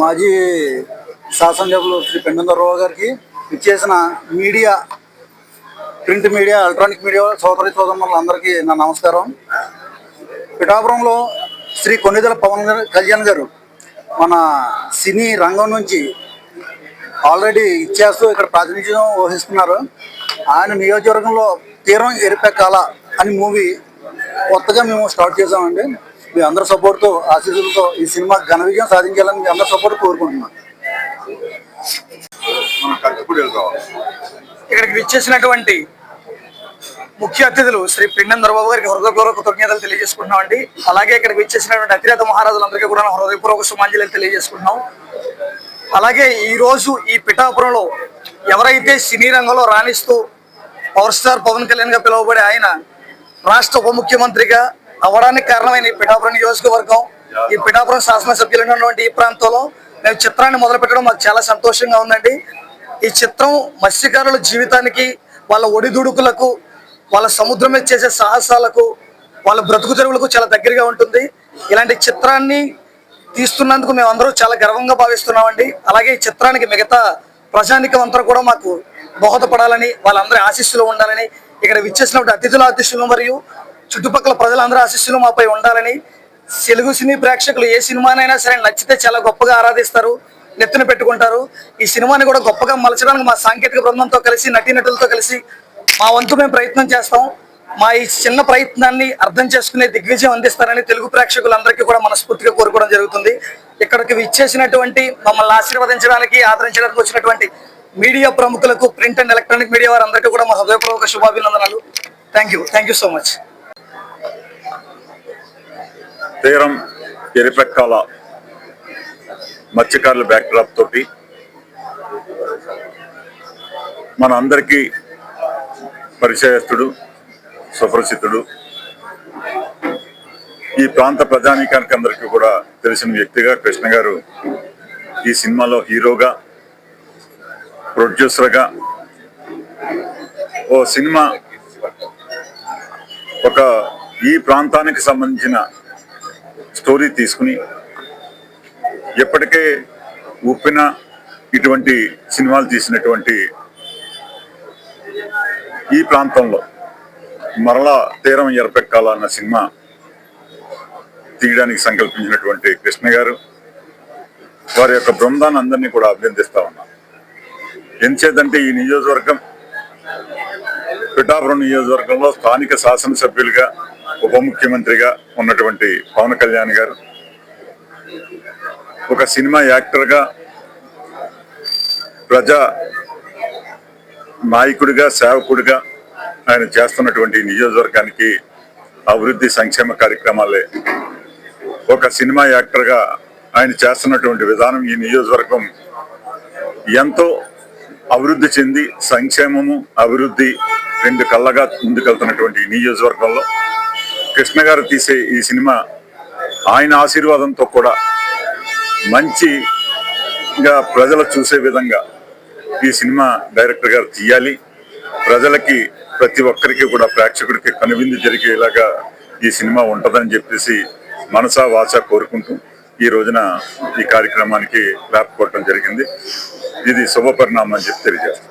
మాజీ శాసనసభ్యులు శ్రీ పెండెం దొరబాబు గారికి, విచ్చేసిన media, print media, electronic media సోదరి సోదరులందరికీ నా నమస్కారం. పిఠాపురంలో శ్రీ కొణిదెల పవన్ కళ్యాణ్ గారు మన సినీ రంగం నుంచి ఆల్రెడీ ఇచ్చేస్తూ ఇక్కడ ప్రాతినిధ్యం వహిస్తున్నారు. ఆయన నియోజకవర్గంలో తీరం ఎరిపెక్కాల అని మూవీ కొత్తగా మేము స్టార్ట్ చేసామండి. మీ అందరి సపోర్ట్తో, ఆశీస్సులతో ఈ సినిమా ఘన విజయం సాధించాలని మీ అందరి సపోర్ట్ కోరుకుంటున్నాం. ఇక్కడికి విచ్చేసినటువంటి ముఖ్య అతిథులు శ్రీ పిండందరబాబు గారికి హృదయపూర్వక కృతజ్ఞతలు తెలియజేసుకుంటున్నాం అండి. అలాగే ఇక్కడికి విచ్చేసినటువంటి అతిరథ మహారాజులందరికీ కూడా హృదయపూర్వక సుమాంజలి తెలియజేసుకుంటున్నాం. అలాగే ఈ రోజు ఈ పిఠాపురంలో ఎవరైతే సినీ రంగంలో రాణిస్తూ పవర్ స్టార్ పవన్ కళ్యాణ్ గా పిలువబడే ఆయన రాష్ట్ర ఉప ముఖ్యమంత్రిగా అవ్వడానికి కారణమైన ఈ పిఠాపురం నియోజకవర్గం, ఈ పిఠాపురం శాసనసభ్యులు ఉన్నటువంటి ఈ ప్రాంతంలో మేము చిత్రాన్ని మొదలు పెట్టడం మాకు చాలా సంతోషంగా ఉందండి. ఈ చిత్రం మత్స్యకారుల జీవితానికి, వాళ్ళ ఒడిదుడుకులకు, వాళ్ళ సముద్రం మీద చేసే సాహసాలకు, వాళ్ళ బ్రతుకు తెరువులకు చాలా దగ్గరగా ఉంటుంది. ఇలాంటి చిత్రాన్ని తీస్తున్నందుకు మేము అందరూ చాలా గర్వంగా భావిస్తున్నామండి. అలాగే ఈ చిత్రానికి మిగతా ప్రజానికం అంతా కూడా మాకు దోహదపడాలని, వాళ్ళందరి ఆశీస్సులు ఉండాలని, ఇక్కడ విచ్చేసినటువంటి అతిథుల ఆశీస్సులు మరియు చుట్టుపక్కల ప్రజలందరూ ఆశీస్సులు మాపై ఉండాలని, తెలుగు సినీ ప్రేక్షకులు ఏ సినిమానైనా సరే నచ్చితే చాలా గొప్పగా ఆరాధిస్తారు, నెత్తిన పెట్టుకుంటారు. ఈ సినిమాని కూడా గొప్పగా మలచడానికి మా సాంకేతిక బృందంతో కలిసి, నటీనటులతో కలిసి మా వంతు మేము ప్రయత్నం చేస్తాం. మా ఈ చిన్న ప్రయత్నాన్ని అర్థం చేసుకునే దిగ్విజయం అందిస్తారని తెలుగు ప్రేక్షకులందరికీ కూడా మనస్ఫూర్తిగా కోరుకోవడం జరుగుతుంది. ఇక్కడికి విచ్చేసినటువంటి మమ్మల్ని ఆశీర్వదించడానికి, ఆదరించడానికి వచ్చినటువంటి మీడియా ప్రముఖులకు, ప్రింట్ అండ్ ఎలక్ట్రానిక్ మీడియా వారందరికీ కూడా మా హృదయపూర్వక శుభాభినందనలు. Thank you so much. తీరం ఎరిపెక్కాల మత్స్యకారుల బ్యాక్డ్రాప్ తోటి మన అందరికీ పరిచయస్తుడు, సుప్రసిద్ధుడు, ఈ ప్రాంత ప్రజానీకానికి అందరికీ కూడా తెలిసిన వ్యక్తిగా కృష్ణ గారు ఈ సినిమాలో హీరోగా, ప్రొడ్యూసర్గా ఓ సినిమా ఒక ఈ ప్రాంతానికి సంబంధించిన స్టోరీ తీసుకుని ఎప్పటికే ఉప్పిన ఇటువంటి సినిమాలు తీసినటువంటి ఈ ప్రాంతంలో మరలా తీరం ఎరపెక్కాల అన్న సినిమా తీయడానికి సంకల్పించినటువంటి కృష్ణ గారు, వారి యొక్క బృందాన్ని అందరినీ కూడా అభినందిస్తా ఉన్నాం. ఎంచేదంటే ఈ నియోజకవర్గం పిఠాపురం నియోజకవర్గంలో స్థానిక శాసనసభ్యులుగా, ఉప ముఖ్యమంత్రిగా ఉన్నటువంటి పవన్ కళ్యాణ్ గారు ఒక సినిమా యాక్టర్గా, ప్రజా నాయకుడిగా, సేవకుడిగా ఆయన చేస్తున్నటువంటి నియోజకవర్గానికి అభివృద్ధి సంక్షేమ కార్యక్రమాలే, ఒక సినిమా యాక్టర్గా ఆయన చేస్తున్నటువంటి విధానం ఈ నియోజకవర్గం ఎంతో అభివృద్ధి చెంది సంక్షేమము, అభివృద్ధి రెండు కళ్ళగా ముందుకెళ్తున్నటువంటి ఈ నియోజకవర్గంలో కృష్ణ గారు తీసే ఈ సినిమా ఆయన ఆశీర్వాదంతో కూడా మంచిగా ప్రజలు చూసే విధంగా ఈ సినిమా డైరెక్టర్ గారు తీయాలి. ప్రజలకి, ప్రతి ఒక్కరికి కూడా ప్రేక్షకుడికి కనువిందు జరిగేలాగా ఈ సినిమా ఉంటుందని చెప్పేసి మనసా వాచా కోరుకుంటూ ఈ రోజున ఈ కార్యక్రమానికి లేకపోవడం జరిగింది. ఇది శుభ పరిణామం అని చెప్పి తెలియజేస్తాం.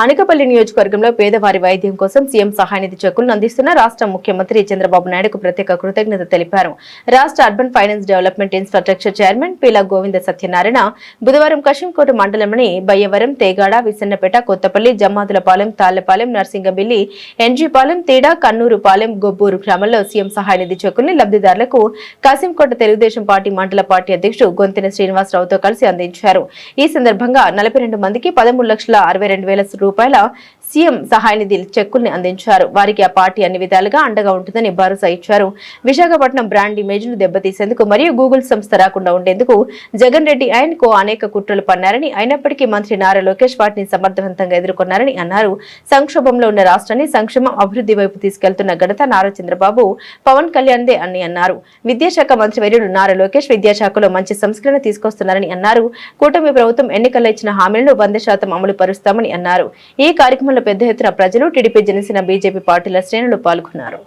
అనకాపల్లి నియోజకవర్గంలో పేదవారి వైద్యం కోసం సీఎం సహాయనిధి చెక్కులను అందిస్తున్న రాష్ట్ర ముఖ్యమంత్రి చంద్రబాబు నాయుడుకు ప్రత్యేక కృతజ్ఞత తెలిపారు. రాష్ట్ర urban finance development infrastructure chairman Peela Govinda Satyanarayana బుధవారం కశంకోట మండలంలోని బయ్యవరం, తేగాడ, విసన్నపేట, కొత్తపల్లి, జమ్మాదులపాలెం, తాళ్లపాలెం, నర్సింగబిల్లి, ఎన్జీపాలెం, తేడా, కన్నూరుపాలెం, గొబ్బూరు గ్రామంలో సీఎం సహాయనిధి చెక్కుల్ని లబ్ధిదారులకు కశంకోట తెలుగుదేశం పార్టీ మండల పార్టీ అధ్యక్షుడు గొంతెన శ్రీనివాసరావుతో కలిసి అందించారు. ఈ సందర్భంగా 42 మందికి 13,62,000 రూపాయల సీఎం సహాయనిధి చెక్కుల్ని అందించారు. వారికి ఆ పార్టీ అన్ని విధాలుగా అండగా ఉంటుందని భరోసా ఇచ్చారు. విశాఖపట్నం బ్రాండ్ ఇమేజ్ ను దెబ్బతీసేందుకు మరియు గూగుల్ సంస్థ రాకుండా ఉండేందుకు జగన్ రెడ్డి ఆయన కో అనేక కుట్రలు పన్నారని, అయినప్పటికీ మంత్రి నారా లోకేష్ వాటిని సమర్థవంతంగా ఎదుర్కొన్నారని అన్నారు. సంక్షోభంలో ఉన్న రాష్ట్రాన్ని సంక్షేమం, అభివృద్ధి వైపు తీసుకెళ్తున్న ఘనత నారా చంద్రబాబు, పవన్ కళ్యాణ్ దే అని అన్నారు. విద్యాశాఖ మంత్రి వర్యుడు నారా లోకేష్ విద్యాశాఖలో మంచి సంస్కరణ తీసుకొస్తున్నారని అన్నారు. కూటమి ప్రభుత్వం ఎన్నికల్లో ఇచ్చిన హామీలను 100% అమలు పరుస్తామని అన్నారు. ఈ కార్యక్రమంలో పెద్ద ఎత్తున ప్రజలు, టీడీపీ, జనసేన, బీజేపీ పార్టీల శ్రేణులు పాల్గొన్నారు.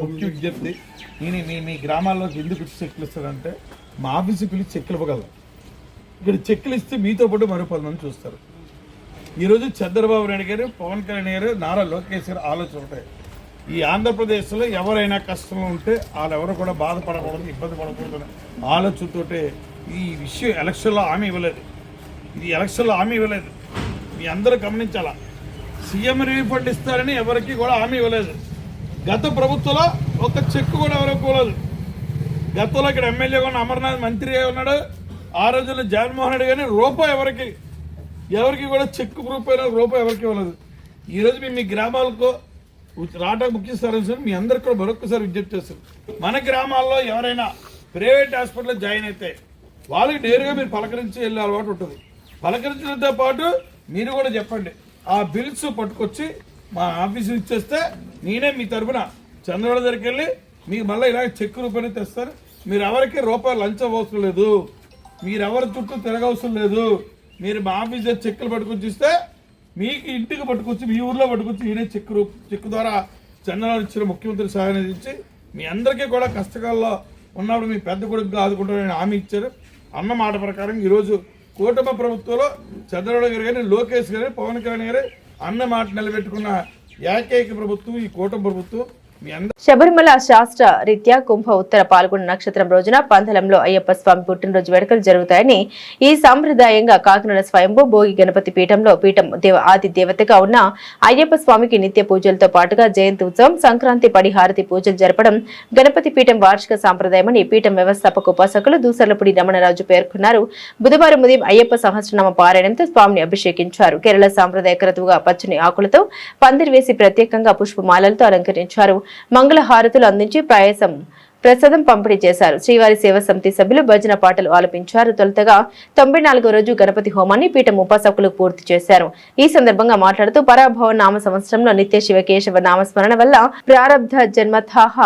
ముఖ్య విజ్ఞప్తి నేను మీ గ్రామాల్లోకి ఎందుకు చెక్కులు ఇస్తానంటే మా ఆఫీసు పిలిచి చెక్కులు ఇవ్వగలం. ఇక్కడ చెక్కులు ఇస్తే మీతో పాటు మరో 10 మంది చూస్తారు. ఈరోజు చంద్రబాబు నాయుడు గారు, పవన్ కళ్యాణ్ గారు, నారా లోకేష్ గారు ఆలోచన ఉంటాయి. ఈ ఆంధ్రప్రదేశ్లో ఎవరైనా కష్టంలో ఉంటే వాళ్ళెవరూ కూడా బాధపడకూడదు, ఇబ్బంది పడకూడదు ఆలోచనతోటే ఈ విషయం ఎలక్షన్లో హామీ ఇవ్వలేదు. ఇది ఎలక్షన్లో హామీ ఇవ్వలేదు. మీ అందరూ గమనించాలా. సీఎం రిలీఫ్ ఫండ్ ఇస్తారని ఎవరికి కూడా హామీ ఇవ్వలేదు. గత ప్రభుత్వంలో ఒక చెక్కు కూడా ఎవరికి ఇవ్వలేదు. గతంలో ఇక్కడ ఎమ్మెల్యేగా ఉన్న అమర్నాథ్ మంత్రిగా ఉన్నాడు. ఆ రోజుల్లో జగన్మోహన్ రెడ్డి గారిని రూపాయి ఎవరికి కూడా చెక్కు రూపాయలు రూపాయి ఎవరికి ఇవ్వలేదు. ఈరోజు మేము మీ గ్రామాలకు రావడం ముఖ్య సర్వీసులు మీ అందరికీ కూడా మరొకసారి విజ్ఞప్తి చేస్తారు. మన గ్రామాల్లో ఎవరైనా ప్రైవేట్ హాస్పిటల్లో జాయిన్ అయితే వాళ్ళకి నేరుగా మీరు పలకరించి వెళ్ళే అలవాటు ఉంటుంది. పలకరించడంతో పాటు మీరు కూడా చెప్పండి, ఆ బిల్స్ పట్టుకొచ్చి మా ఆఫీసు ఇచ్చేస్తే నేనే మీ తరఫున చంద్రబాబు దగ్గరికి వెళ్ళి మీకు మళ్ళీ ఇలాగ చెక్కు రూపాయలు తెస్తారు. మీరు ఎవరికి రూపాయలు లంచం అవసరం లేదు, మీరు ఎవరి చుట్టూ తిరగవసరం లేదు. మీరు మా ఆఫీస్ చెక్కులు పట్టుకొచ్చి ఇస్తే మీకు ఇంటికి పట్టుకొచ్చి మీ ఊర్లో పట్టుకొచ్చి నేనే చెక్కు ద్వారా చంద్రబాబు ఇచ్చిన ముఖ్యమంత్రి సహాయం ఇచ్చి మీ అందరికీ కూడా కష్టకాలంలో ఉన్నప్పుడు మీ పెద్ద కొడుకుగా ఆదుకుంటారని హామీ ఇచ్చారు. అన్న మాట ప్రకారం ఈరోజు కూటమి ప్రభుత్వంలో చంద్రబాబు గారు కానీ, లోకేష్ గారు, పవన్ కళ్యాణ్ గారు అన్న మాట నిలబెట్టుకున్న ఏకైక ప్రభుత్వం ఈ కూటమి ప్రభుత్వం. శబరిమల శాస్త్ర రీత్యా కుంభ ఉత్తర పాల్గొన నక్షత్రం రోజున పంథలంలో అయ్యప్ప స్వామి పుట్టినరోజు వేడుకలు జరుగుతాయని, ఈ సాంప్రదాయంగా కాకినాడ స్వయంభూ భోగి గణపతి పీఠంలో ఆది దేవతగా ఉన్న అయ్యప్ప స్వామికి నిత్య పూజలతో పాటుగా జయంతి ఉత్సవం, సంక్రాంతి పడిహారతి పూజలు జరపడం గణపతి పీఠం వార్షిక సాంప్రదాయమని పీఠం వ్యవస్థాపక ఉపాసకులు దూసర్లపూడి రమణరాజు పేర్కొన్నారు. బుధవారం ఉదయం అయ్యప్ప సహస్రనామ పారాయణంతో స్వామిని అభిషేకించారు. కేరళ సాంప్రదాయ క్రతువుగా పచ్చని ఆకులతో పందిరి వేసి ప్రత్యేకంగా పుష్పమాలలతో అలంకరించారు. మంగళహారతులు అందించి ప్రసాదం పంపిణీ చేశారు. శ్రీవారి సేవా సమితి సభ్యులు భజన పాటలు ఆలపించారు. తొలుతగా 94వ రోజు గణపతి హోమాన్ని పీఠం ఉపాసకులు పూర్తి చేశారు. ఈ సందర్భంగా మాట్లాడుతూ పరాభవ నామ సంవత్సరంలో నిత్య శివ కేశవ నామస్మరణ వల్ల ప్రారబ్ధ జన్మథాహ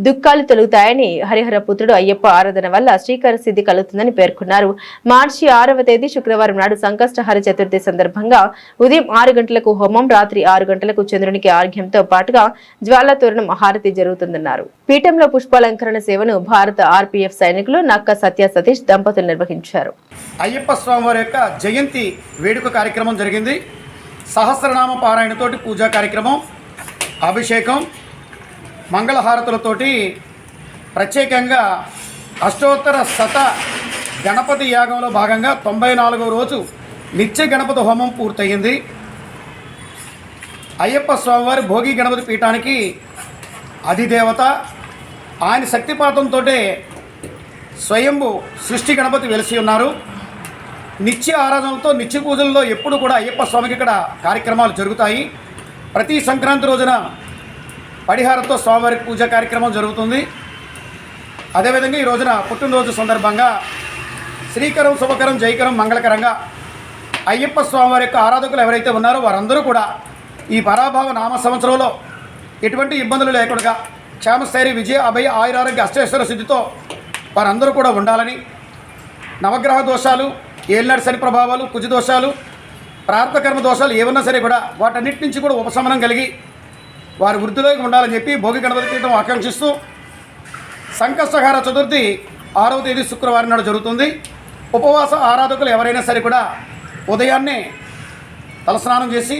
దుఃఖాలు తొలుగుతాయని, హరిహర పుత్రుడు అయ్యప్ప ఆరాధన వల్ల శ్రీకర సిద్ధి కలుగుతుందని పేర్కొన్నారు. మార్చి 6వ తేదీ శుక్రవారం నాడు సంకష్టహర చతుర్థి సందర్భంగా ఉదయం 6 గంటలకు హోమం, రాత్రి 6 గంటలకు చంద్రునికి ఆర్ఘ్యంతో పాటుగా జ్వాలా తోరణం హారతి జరుగుతుందన్నారు. పీఠంలో పుష్పాలంకరణ సేవను భారత ఆర్పీఎఫ్ సైనికులు నక్క సత్య సతీష్ దంపతులు నిర్వహించారు. అయ్యప్ప స్వామివారి యొక్క జయంతి వేడుక కార్యక్రమం జరిగింది. సహస్రనామ పారాయణతోటి పూజా కార్యక్రమం, అభిషేకం, మంగళహారతులతోటి ప్రత్యేకంగా అష్టోత్తర శత గణపతి యాగంలో భాగంగా 94వ రోజు నిత్య గణపతి హోమం పూర్తయింది. అయ్యప్ప స్వామివారి భోగి గణపతి పీఠానికి అధిదేవత. ఆయన శక్తిపాతంతో స్వయంభూ సృష్టి గణపతి వెలిసి ఉన్నారు. నిత్య ఆరాధనలతో నిత్య పూజల్లో ఎప్పుడు కూడా అయ్యప్ప స్వామికి ఇక్కడ కార్యక్రమాలు జరుగుతాయి. ప్రతి సంక్రాంతి రోజున పడిహారంతో స్వామివారికి పూజా కార్యక్రమం జరుగుతుంది. అదేవిధంగా ఈ రోజున పుట్టినరోజు సందర్భంగా శ్రీకరం, శుభకరం, జయకరం, మంగళకరంగా అయ్యప్ప స్వామివారి యొక్క ఆరాధకులు ఎవరైతే ఉన్నారో వారందరూ కూడా ఈ పరాభవ నామ సంవత్సరంలో ఎటువంటి ఇబ్బందులు లేకుండా క్షేమస్థైర్య, విజయ, అభయ, ఆయురారోగ్య, అష్టైశ్వర సిద్ధితో వారందరూ కూడా ఉండాలని, నవగ్రహ దోషాలు, ఏలినాటి శని ప్రభావాలు, కుజ దోషాలు, ప్రార్థకర్మ దోషాలు ఏమన్నా సరే కూడా వాటన్నిటి నుంచి కూడా ఉపశమనం కలిగి వారి వృద్ధిలోకి ఉండాలని చెప్పి భోగి గణపతి పీఠం ఆకాంక్షిస్తూ సంకష్టహార చతుర్థి 6వ తేదీ శుక్రవారం నాడు జరుగుతుంది. ఉపవాస ఆరాధకులు ఎవరైనా సరే కూడా ఉదయాన్నే తలస్నానం చేసి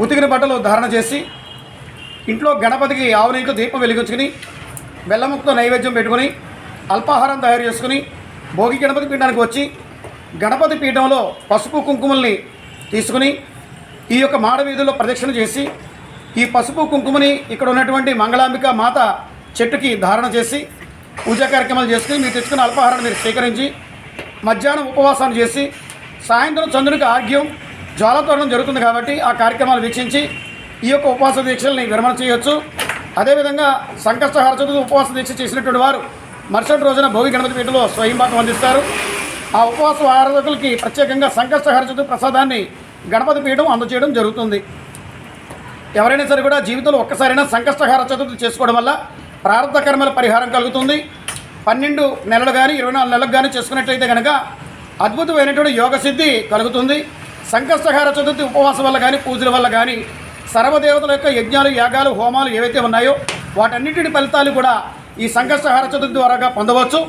ఉతికిన బట్టలు ధారణ చేసి ఇంట్లో గణపతికి ఆవు నెయ్యితో దీపం వెలిగించుకుని బెల్లముక్కతో నైవేద్యం పెట్టుకుని అల్పాహారం తయారు చేసుకుని భోగి గణపతి పీఠానికి వచ్చి గణపతి పీఠంలో పసుపు కుంకుమల్ని తీసుకుని ఈ యొక్క మాడ వీధుల్లో ప్రదక్షిణ చేసి ఈ పసుపు కుంకుమని ఇక్కడ ఉన్నటువంటి మంగళాంబిక మాత చెట్టుకి ధారణ చేసి పూజా కార్యక్రమాలు చేసుకుని మీరు తెచ్చుకున్న అల్పాహారాన్ని మీరు స్వీకరించి మధ్యాహ్నం ఉపవాసాన్ని చేసి సాయంత్రం చంద్రునికి ఆర్ఘ్యం, జ్వాలాతోరణం జరుగుతుంది కాబట్టి ఆ కార్యక్రమాలు వీక్షించి ఈ యొక్క ఉపవాస దీక్షల్ని విరమణ చేయొచ్చు. అదేవిధంగా సంకష్టహార చతుర్థి ఉపవాస దీక్ష చేసినటువంటి వారు మరుసటి రోజున భోగి గణపతి పీఠలో స్వయంపాకం అందిస్తారు. ఆ ఉపవాస ఆరాధకులకి ప్రత్యేకంగా సంకష్టహార చతుర్థి ప్రసాదాన్ని గణపతి పీఠం అందజేయడం జరుగుతుంది. ఎవరైనా సరే కూడా జీవితంలో ఒక్కసారైనా సంకష్టహార చతుర్థి చేసుకోవడం వల్ల ప్రారంభ కర్మల పరిహారం కలుగుతుంది. 12 నెలలు కానీ 24 నెలలకు కానీ చేసుకున్నట్లయితే కనుక అద్భుతమైనటువంటి యోగ సిద్ధి కలుగుతుంది. సంకష్టహార చతుర్థి ఉపవాసం వల్ల కానీ పూజల వల్ల కానీ సర్వదేవతల యొక్క యజ్ఞాలు, యాగాలు, హోమాలు ఏవైతే ఉన్నాయో వాటన్నింటి ఫలితాలు కూడా ఈ సంకష్టహార చతుర్థి ద్వారాగా పొందవచ్చు.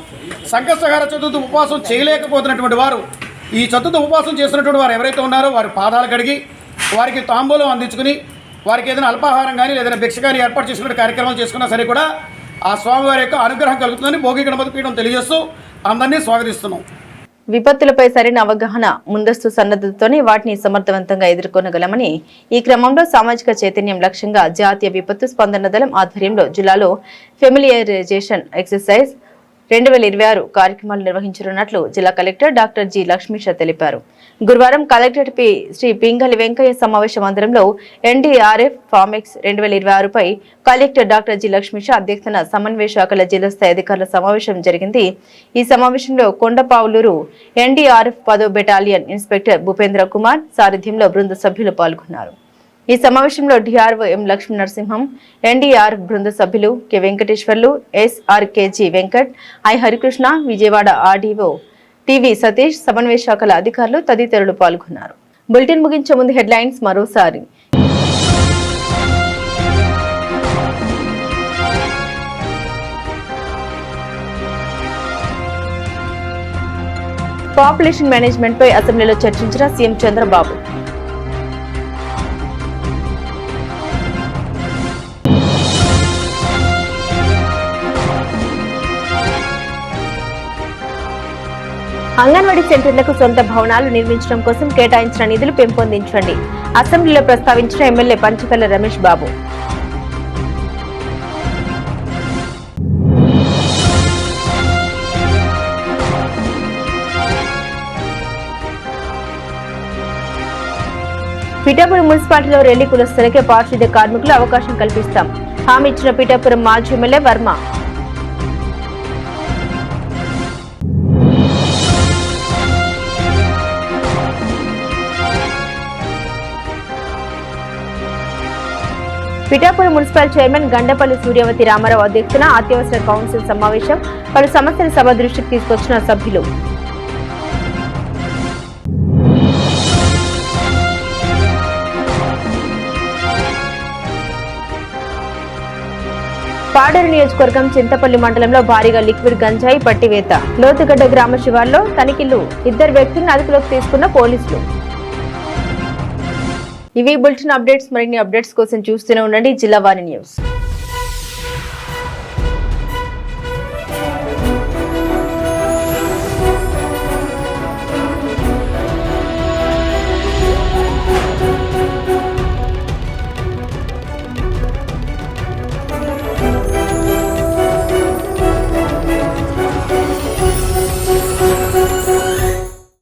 సంకష్టహార చతుర్థి ఉపవాసం చేయలేకపోతున్నటువంటి వారు ఈ చతుర్థి ఉపవాసం చేస్తున్నటువంటి వారు ఎవరైతే ఉన్నారో వారి పాదాలు కడిగి వారికి తాంబూలం అందించుకుని వారికి ఏదైనా అల్పాహారం కానీ ఏదైనా భిక్ష కానీ ఏర్పాటు చేసుకునే కార్యక్రమాలు చేసుకున్నా సరే కూడా ఆ స్వామివారి యొక్క అనుగ్రహం కలుగుతుందని భోగి గణపతి పీఠం తెలియజేస్తూ అందరినీ స్వాగతిస్తున్నాం. విపత్తులపై సరైన అవగాహన, ముందస్తు సన్నద్ధతతోనే వాటిని సమర్థవంతంగా ఎదుర్కొనగలమని ఈ క్రమంలో సామాజిక చైతన్యం లక్ష్యంగా జాతీయ విపత్తు స్పందన దళం ఆధ్వర్యంలో జిల్లాలో ఫెమిలియరైజేషన్ ఎక్సర్సైజ్ 2026 కార్యక్రమాలు నిర్వహించనున్నట్లు జిల్లా కలెక్టర్ డాక్టర్ జి లక్ష్మీష తెలిపారు. గురువారం కలెక్టరేట్ శ్రీ పింగళి వెంకయ్య సమావేశ మందిరంలో ఎన్డీఆర్ఎఫ్ ఫార్మెక్స్ 2026 పై కలెక్టర్ డాక్టర్ జి లక్ష్మీష అధ్యక్షతన సమన్వయ శాఖల జిల్లా స్థాయి అధికారుల సమావేశం జరిగింది. ఈ సమావేశంలో కొండపావులూరు ఎన్డీఆర్ఎఫ్ 10వ బెటాలియన్ ఇన్స్పెక్టర్ భూపేంద్ర కుమార్ సారథ్యంలో బృంద సభ్యులు పాల్గొన్నారు. ఈ సమావేశంలో DRO M Lakshmi Narasimham, NDRF బృంద సభ్యులు K Venkateswarlu, SRKG Venkat, I Harikrishna, Vijayawada RDO TV Satish, సమన్వయ శాఖల అధికారులు తదితరులు పాల్గొన్నారు. బులెటిన్ ముగించే ముందు హెడ్లైన్స్ మరోసారి. పాపులేషన్ మేనేజ్మెంట్ పై అసెంబ్లీలో చర్చించిన సీఎం చంద్రబాబు. అంగన్వాడీ సెంటర్లకు సొంత భవనాలు నిర్మించడం కోసం కేటాయించిన నిధులు పెంపొందించండి. అసెంబ్లీలో ప్రస్తావించిన ఎమ్మెల్యే పంచకర్ల రమేష్ బాబు. పిఠాపురం మున్సిపాలిటీలో రెల్లి కులస్తులకే పారిశుద్ధ్య కార్మికులు అవకాశం కల్పిస్తాం. హామీ ఇచ్చిన పిఠాపురం మాజీ MLA Varma. Pithapuram municipal chairman Gandapalli Suryavathi Ramarao అధ్యక్షతన అత్యవసర కౌన్సిల్ సమావేశం. పలు సమస్యల సభ దృష్టికి తీసుకొచ్చిన సభ్యులు. పాడేరు నియోజకవర్గం చింతపల్లి మండలంలో భారీగా లిక్విడ్ గంజాయి పట్టివేత. లోతుగడ్డ గ్రామ శివార్లో తనిఖీలు. 2 వ్యక్తులను అదుపులోకి తీసుకున్న పోలీసులు. ఇవి బులెటిన్ అప్డేట్స్. మరిన్ని అప్డేట్స్ కోసం చూస్తూనే ఉండండి జిల్లా వాణి న్యూస్.